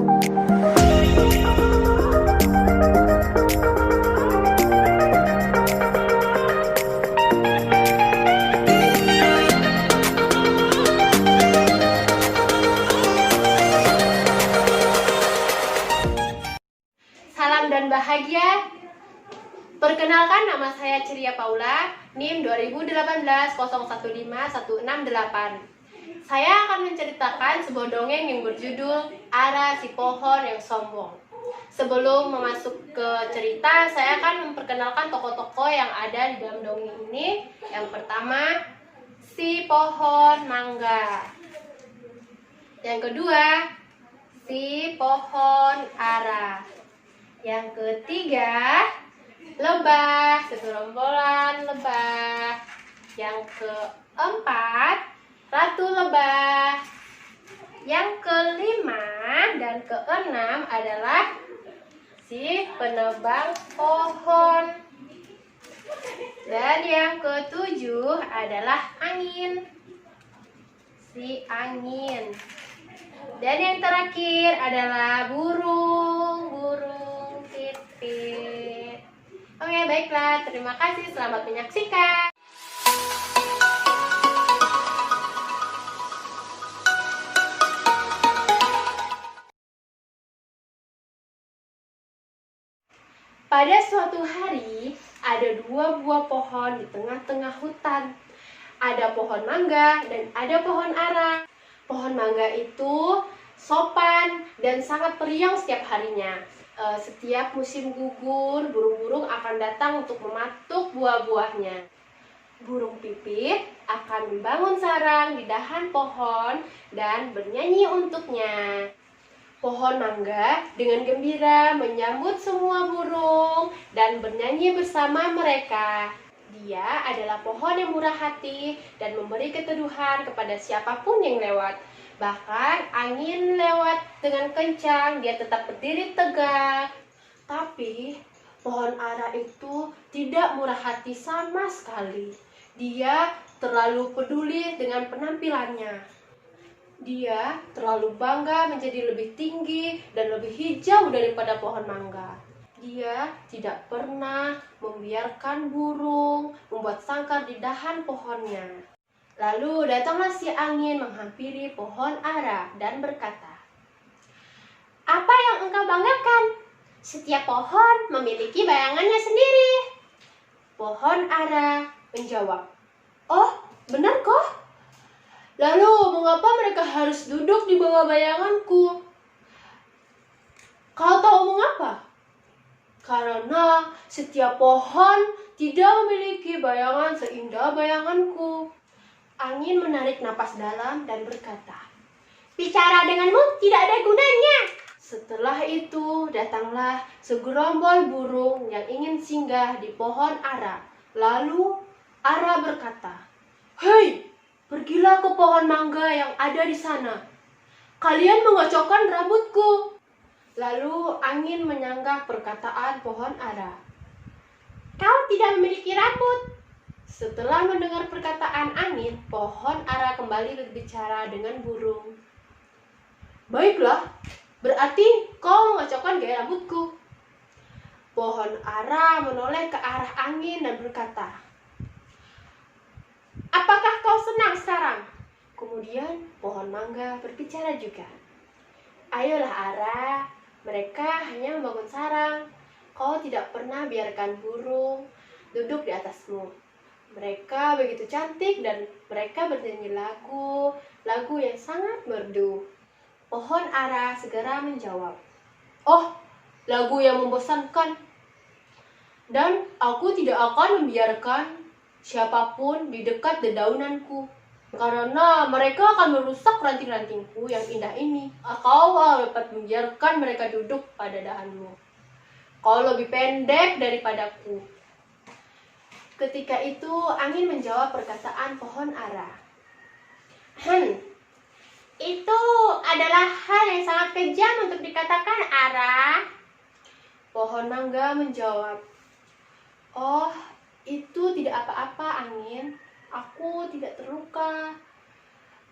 Salam dan bahagia. Perkenalkan, nama saya Ceria Paula, NIM 2018015168. Saya akan menceritakan sebuah dongeng yang berjudul Ara si pohon yang sombong. Sebelum masuk ke cerita, saya akan memperkenalkan tokoh-tokoh yang ada di dalam dongeng ini. Yang pertama, si pohon mangga. Yang kedua, si pohon ara. Yang ketiga, lebah, segerombolan lebah. Yang keempat, ratu lebah. Yang kelima dan keenam adalah si penebang pohon. Dan yang ketujuh adalah angin, si angin. Dan yang terakhir adalah burung pipit. Oke, baiklah. Terima kasih. Selamat menyaksikan. Pada suatu hari, ada dua buah pohon di tengah-tengah hutan. Ada pohon mangga dan ada pohon ara. Pohon mangga itu sopan dan sangat periang setiap harinya. Setiap musim gugur, burung-burung akan datang untuk mematuk buah-buahnya. Burung pipit akan membangun sarang di dahan pohon dan bernyanyi untuknya. Pohon mangga dengan gembira menyambut semua burung dan bernyanyi bersama mereka. Dia adalah pohon yang murah hati dan memberi keteduhan kepada siapapun yang lewat. Bahkan angin lewat dengan kencang, dia tetap berdiri tegak. Tapi pohon ara itu tidak murah hati sama sekali. Dia terlalu peduli dengan penampilannya. Dia terlalu bangga menjadi lebih tinggi dan lebih hijau daripada pohon mangga. Dia tidak pernah membiarkan burung membuat sangkar di dahan pohonnya. Lalu datanglah si angin menghampiri pohon ara dan berkata, "Apa yang engkau banggakan? Setiap pohon memiliki bayangannya sendiri." Pohon ara menjawab, "Oh, benar kok? Lalu mengapa mereka harus duduk di bawah bayanganku?" "Kau tahu mengapa? Karena setiap pohon tidak memiliki bayangan seindah bayanganku." Angin menarik napas dalam dan berkata, "Bicara denganmu tidak ada gunanya." Setelah itu datanglah segerombol burung yang ingin singgah di pohon ara. Lalu ara berkata, "Hei, pergilah ke pohon mangga yang ada di sana. Kalian mengocokkan rambutku." Lalu angin menyanggah perkataan pohon ara. "Kau tidak memiliki rambut." Setelah mendengar perkataan angin, pohon ara kembali berbicara dengan burung. "Baiklah, berarti kau mengocokkan gaya rambutku." Pohon ara menoleh ke arah angin dan berkata, "Apakah kau senang sekarang?" Kemudian pohon mangga berbicara juga. "Ayolah ara, mereka hanya membangun sarang. Kau tidak pernah biarkan burung duduk di atasmu. Mereka begitu cantik dan mereka bernyanyi lagu yang sangat merdu." Pohon ara segera menjawab, "Oh, lagu yang membosankan. Dan aku tidak akan membiarkan siapapun di dekat dedaunanku, karena mereka akan merusak ranting-rantingku yang indah ini. Kau dapat membiarkan mereka duduk pada dahanmu. Kau lebih pendek daripadaku." Ketika itu angin menjawab perkataan pohon ara. Itu adalah hal yang sangat kejam untuk dikatakan, ara." Pohon mangga menjawab, "Oh, itu tidak apa-apa angin. Aku tidak terluka.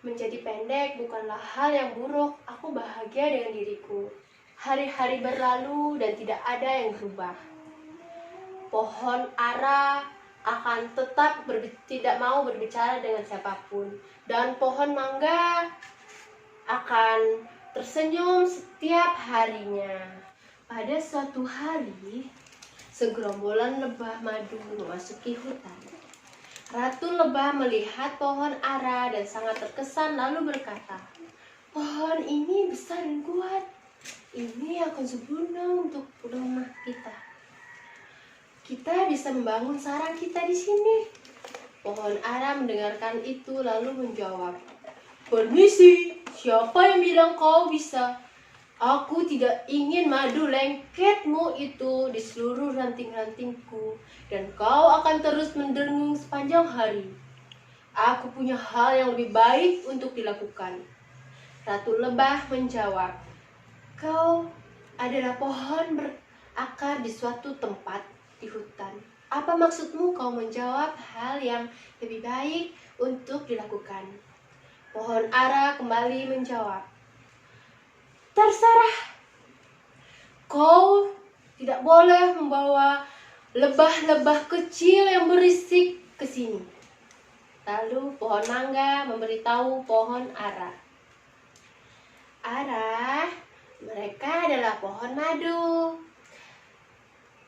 Menjadi pendek bukanlah hal yang buruk. Aku bahagia dengan diriku. Hari-hari berlalu dan tidak ada yang berubah. Pohon ara akan tetap tidak mau berbicara dengan siapapun. Dan pohon mangga akan tersenyum setiap harinya. Pada suatu hari, segerombolan lebah madu memasuki hutan. Ratu Lebah melihat pohon ara dan sangat terkesan lalu berkata, "Pohon ini besar dan kuat. Ini akan sempurna untuk rumah kita. Kita bisa membangun sarang kita di sini." Pohon ara mendengarkan itu lalu menjawab, "Permisi, siapa yang bilang kau bisa? Aku tidak ingin madu lengketmu itu di seluruh ranting-rantingku, dan kau akan terus mendengung sepanjang hari. Aku punya hal yang lebih baik untuk dilakukan." Ratu Lebah menjawab, "Kau adalah pohon berakar di suatu tempat di hutan. Apa maksudmu kau menjawab hal yang lebih baik untuk dilakukan?" Pohon ara kembali menjawab, "Terserah. Kau tidak boleh membawa lebah-lebah kecil yang berisik ke sini." Lalu pohon mangga memberitahu pohon ara, "Ara, mereka adalah pohon madu.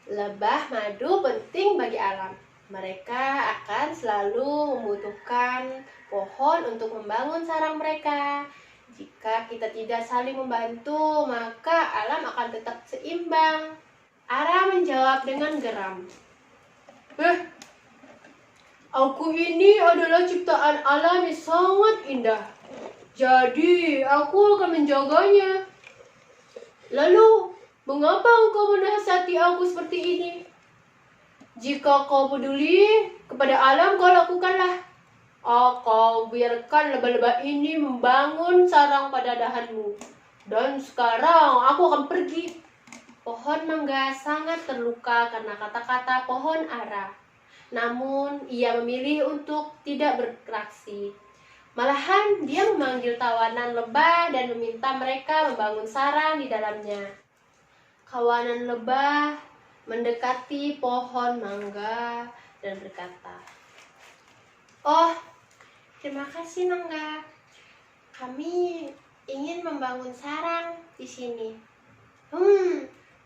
Lebah madu penting bagi alam. Mereka akan selalu membutuhkan pohon untuk membangun sarang mereka. Jika kita tidak saling membantu, maka alam akan tetap seimbang." Ara menjawab dengan geram, "Aku ini adalah ciptaan alam yang sangat indah. Jadi aku akan menjaganya. Lalu, mengapa engkau menasihati aku seperti ini? Jika kau peduli kepada alam, kau lakukanlah. Kau biarkan lebah-lebah ini membangun sarang pada dahanmu. Dan sekarang aku akan pergi." Pohon mangga sangat terluka karena kata-kata pohon ara. Namun, ia memilih untuk tidak bereaksi. Malahan, dia memanggil tawanan lebah dan meminta mereka membangun sarang di dalamnya. Kawanan lebah mendekati pohon mangga dan berkata, "Oh, terima kasih mangga. Kami ingin membangun sarang di sini."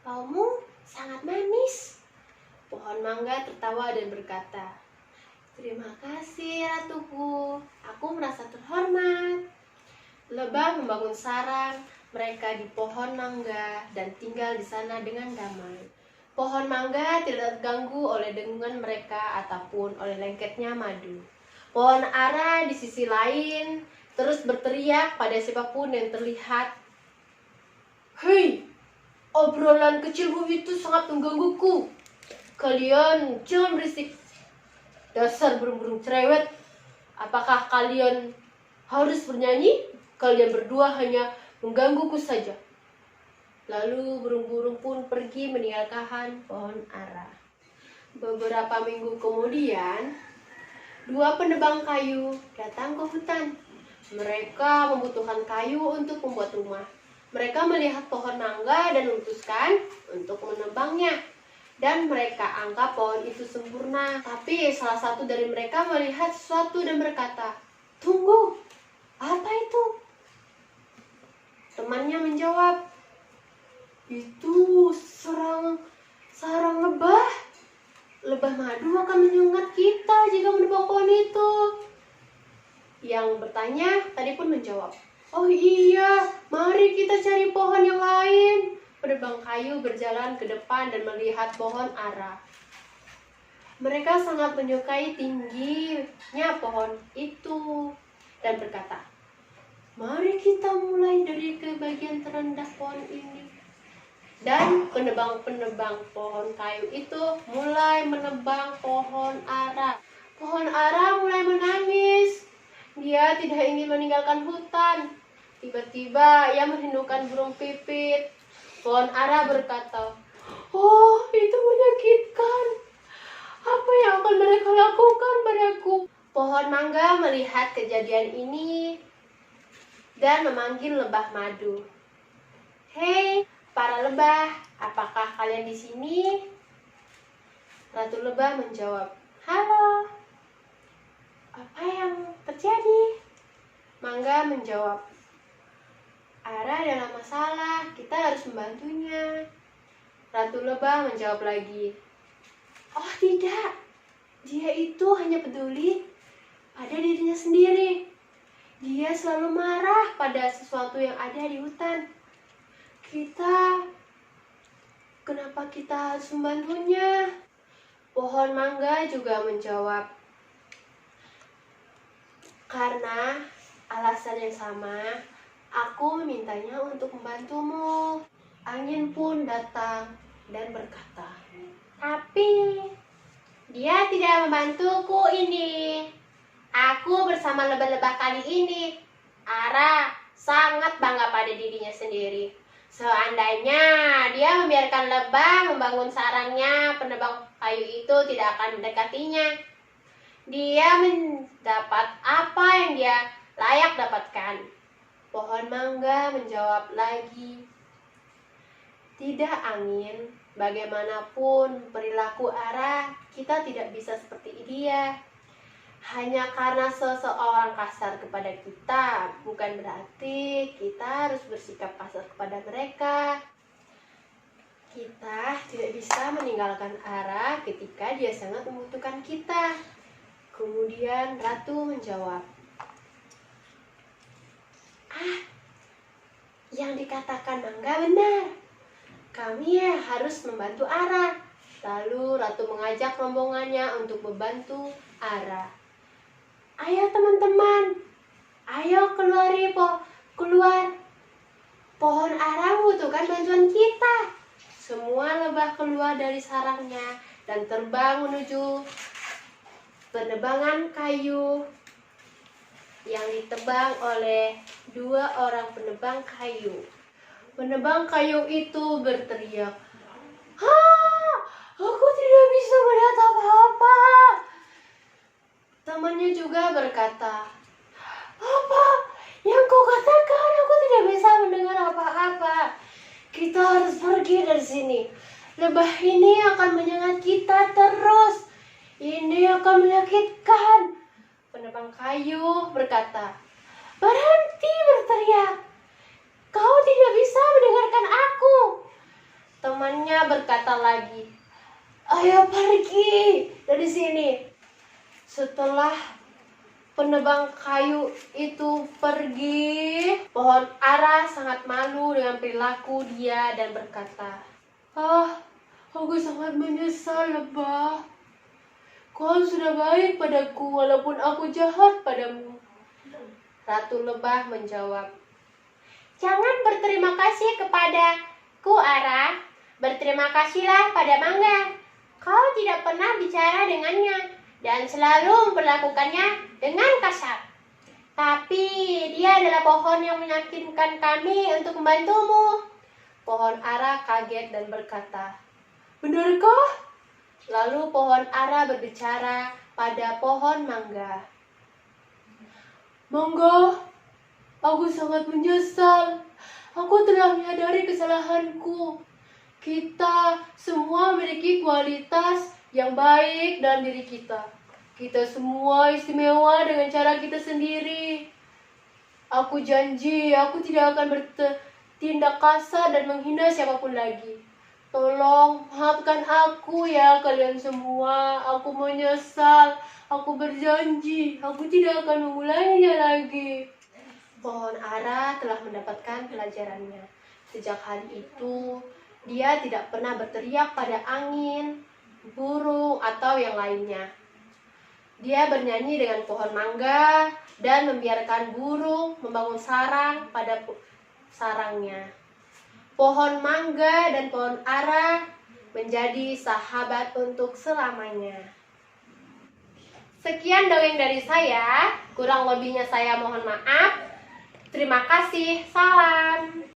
Baumu sangat manis." Pohon mangga tertawa dan berkata, "Terima kasih ratuku. Aku merasa terhormat." Lebah membangun sarang mereka di pohon mangga dan tinggal di sana dengan damai. Pohon mangga tidak terganggu oleh dengungan mereka ataupun oleh lengketnya madu. Pohon ara di sisi lain terus berteriak pada siapapun yang terlihat, "Hei, obrolan kecilmu itu sangat menggangguku. Kalian jangan berisik. Dasar burung-burung cerewet. Apakah kalian harus bernyanyi? Kalian berdua hanya menggangguku saja." Lalu burung-burung pun pergi meninggalkan pohon ara. Beberapa minggu kemudian, dua penebang kayu datang ke hutan. Mereka membutuhkan kayu untuk membuat rumah. Mereka melihat pohon mangga dan memutuskan untuk menebangnya. Dan mereka anggap pohon itu sempurna. Tapi salah satu dari mereka melihat sesuatu dan berkata, "Tunggu, apa itu?" Temannya menjawab, "Itu sarang lebah. Lebah madu akan menyengat kita jika menebang pohon itu." Yang bertanya tadi pun menjawab, "Oh iya, mari kita cari pohon yang lain." Penebang kayu berjalan ke depan dan melihat pohon ara. Mereka sangat menyukai tingginya pohon itu dan berkata, "Mari kita mulai dari ke bagian terendah pohon ini." Dan penebang-penebang pohon kayu itu mulai menebang pohon ara. Pohon ara mulai menangis. Dia tidak ingin meninggalkan hutan. Tiba-tiba ia merindukan burung pipit. Pohon ara berkata, "Oh, itu menyakitkan. Apa yang akan mereka lakukan padaku?" Pohon mangga melihat kejadian ini dan memanggil lebah madu. "Hei, para lebah, apakah kalian di sini?" Ratu Lebah menjawab, "Halo, apa yang terjadi?" Mangga menjawab, "Ara dalam masalah, kita harus membantunya." Ratu Lebah menjawab lagi, "Oh tidak, dia itu hanya peduli pada dirinya sendiri. Dia selalu marah pada sesuatu yang ada di hutan. Kenapa kita harus membantunya?" Pohon mangga juga menjawab, "Karena alasan yang sama, aku memintanya untuk membantumu." Angin pun datang dan berkata, "Tapi dia tidak membantuku ini. Aku bersama lebah-lebah kali ini." Ara sangat bangga pada dirinya sendiri. Seandainya dia membiarkan lebah membangun sarangnya, penebang kayu itu tidak akan mendekatinya. Dia mendapat apa yang dia layak dapatkan. Pohon mangga menjawab lagi, "Tidak angin, bagaimanapun perilaku Ara, kita tidak bisa seperti dia. Hanya karena seseorang kasar kepada kita, bukan berarti kita harus bersikap kasar kepada mereka. Kita tidak bisa meninggalkan Ara ketika dia sangat membutuhkan kita." Kemudian Ratu menjawab, "Yang dikatakan Mangga benar. Kami harus membantu Ara." Lalu Ratu mengajak rombongannya untuk membantu Ara. "Ayo teman-teman, ayo keluar. Pohon Ara membutuhkan bantuan kita." Semua lebah keluar dari sarangnya dan terbang menuju penebangan kayu yang ditebang oleh 2 orang penebang kayu. Penebang kayu itu berteriak, "Aku tidak bisa melihat apa-apa." Temannya juga berkata, "Apa yang kau katakan? Aku tidak bisa mendengar apa-apa. Kita harus pergi dari sini. Lebah ini akan menyengat kita terus. Ini akan menyakitkan." Penebang kayu berkata, "Berhenti berteriak. Kau tidak bisa mendengarkan aku." Temannya berkata lagi, "Ayo pergi dari sini." Setelah penebang kayu itu pergi, pohon ara sangat malu dengan perilaku dia dan berkata, Aku sangat menyesal, lebah. Kau sudah baik padaku walaupun aku jahat padamu." Ratu Lebah menjawab, "Jangan berterima kasih kepadaku, Ara. Berterima kasihlah pada Mangga. Kau tidak pernah bicara dengannya dan selalu memperlakukannya dengan kasar. Tapi dia adalah pohon yang meyakinkan kami untuk membantumu." Pohon ara kaget dan berkata, "Benarkah?" Lalu pohon ara berbicara pada pohon mangga, "Mangga, aku sangat menyesal. Aku telah menyadari kesalahanku. Kita semua memiliki kualitas yang baik dalam diri kita. Kita semua istimewa dengan cara kita sendiri. Aku janji, aku tidak akan bertindak kasar dan menghina siapapun lagi. Tolong maafkan aku ya kalian semua. Aku menyesal. Aku berjanji, aku tidak akan mengulainya lagi." Pohon ara telah mendapatkan pelajarannya. Sejak hari itu, dia tidak pernah berteriak pada angin, burung, atau yang lainnya. Dia bernyanyi dengan pohon mangga dan membiarkan burung membangun sarang pada sarangnya. Pohon mangga dan pohon ara menjadi sahabat untuk selamanya. Sekian dongeng dari saya, kurang lebihnya saya mohon maaf. Terima kasih, salam.